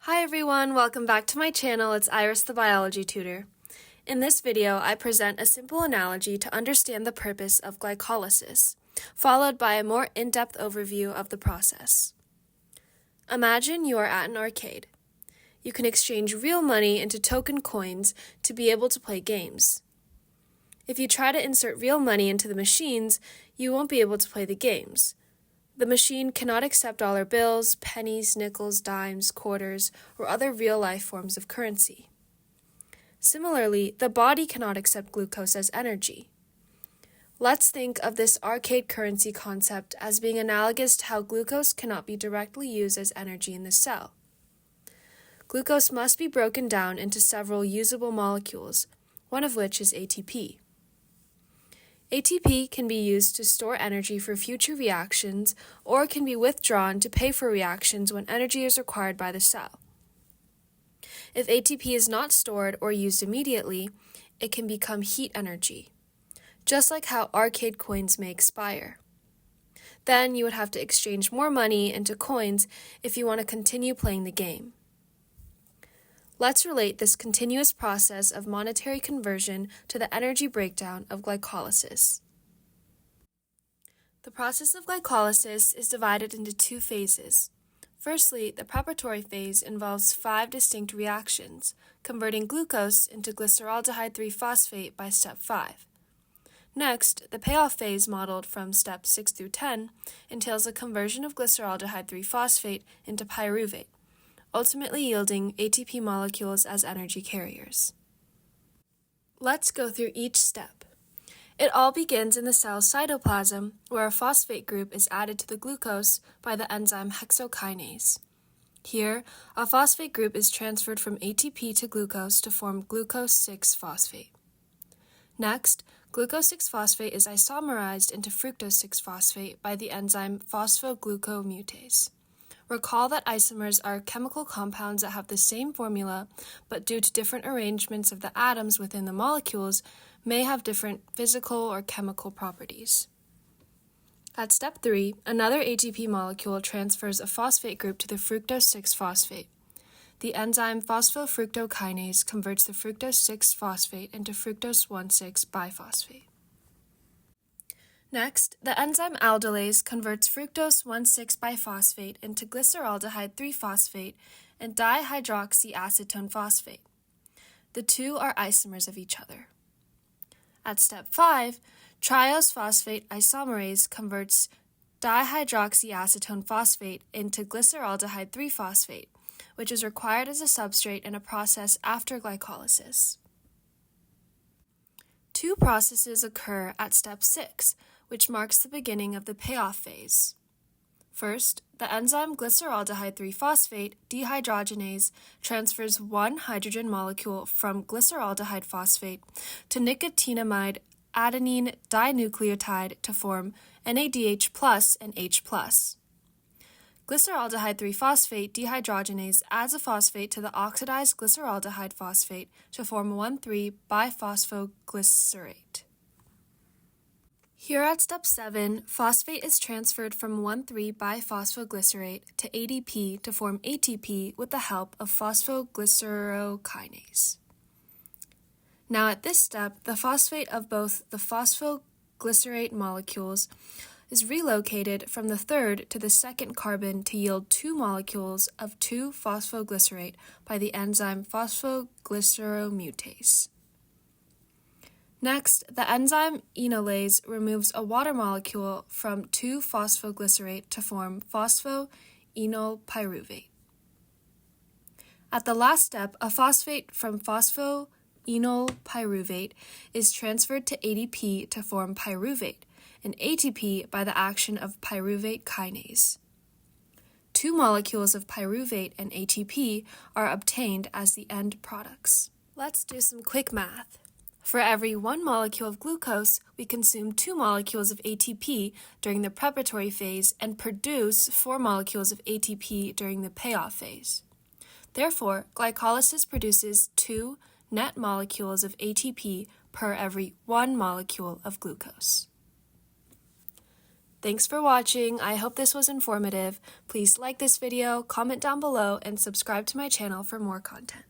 Hi everyone, welcome back to my channel. It's Iris the Biology Tutor. In this video, I present a simple analogy to understand the purpose of glycolysis, followed by a more in-depth overview of the process. Imagine you are at an arcade. You can exchange real money into token coins to be able to play games. If you try to insert real money into the machines, you won't be able to play the games. The machine cannot accept dollar bills, pennies, nickels, dimes, quarters, or other real-life forms of currency. Similarly, the body cannot accept glucose as energy. Let's think of this arcade currency concept as being analogous to how glucose cannot be directly used as energy in the cell. Glucose must be broken down into several usable molecules, one of which is ATP. ATP can be used to store energy for future reactions or can be withdrawn to pay for reactions when energy is required by the cell. If ATP is not stored or used immediately, it can become heat energy, just like how arcade coins may expire. Then you would have to exchange more money into coins if you want to continue playing the game. Let's relate this continuous process of monetary conversion to the energy breakdown of glycolysis. The process of glycolysis is divided into two phases. Firstly, the preparatory phase involves 5 distinct reactions, converting glucose into glyceraldehyde 3-phosphate by step 5. Next, the payoff phase modeled from steps 6 through 10 entails a conversion of glyceraldehyde 3-phosphate into pyruvate, ultimately yielding ATP molecules as energy carriers. Let's go through each step. It all begins in the cell's cytoplasm, where a phosphate group is added to the glucose by the enzyme hexokinase. Here, a phosphate group is transferred from ATP to glucose to form glucose 6-phosphate. Next, glucose 6-phosphate is isomerized into fructose 6-phosphate by the enzyme phosphoglucomutase. Recall that isomers are chemical compounds that have the same formula, but due to different arrangements of the atoms within the molecules, may have different physical or chemical properties. At step 3, another ATP molecule transfers a phosphate group to the fructose 6-phosphate. The enzyme phosphofructokinase converts the fructose 6-phosphate into fructose 1,6-biphosphate. Next, the enzyme aldolase converts fructose 1,6-biphosphate into glyceraldehyde 3-phosphate and dihydroxyacetone phosphate. The two are isomers of each other. At step 5, triose phosphate isomerase converts dihydroxyacetone phosphate into glyceraldehyde 3-phosphate, which is required as a substrate in a process after glycolysis. Two processes occur at step 6, which marks the beginning of the payoff phase. First, the enzyme glyceraldehyde 3-phosphate dehydrogenase transfers one hydrogen molecule from glyceraldehyde phosphate to nicotinamide adenine dinucleotide to form NADH plus and H plus. Glyceraldehyde 3-phosphate dehydrogenase adds a phosphate to the oxidized glyceraldehyde phosphate to form 1,3-biphosphoglycerate. Here at step 7, phosphate is transferred from 1,3-biphosphoglycerate to ADP to form ATP with the help of phosphoglycerokinase. Now at this step, the phosphate of both the phosphoglycerate molecules is relocated from the third to the second carbon to yield 2 molecules of 2-phosphoglycerate by the enzyme phosphoglyceromutase. Next, the enzyme enolase removes a water molecule from 2-phosphoglycerate to form phosphoenolpyruvate. At the last step, a phosphate from phosphoenolpyruvate is transferred to ADP to form pyruvate, and ATP by the action of pyruvate kinase. 2 molecules of pyruvate and ATP are obtained as the end products. Let's do some quick math. For every 1 molecule of glucose, we consume 2 molecules of ATP during the preparatory phase and produce 4 molecules of ATP during the payoff phase. Therefore, glycolysis produces 2 net molecules of ATP per every 1 molecule of glucose. Thanks for watching. I hope this was informative. Please like this video, comment down below, and subscribe to my channel for more content.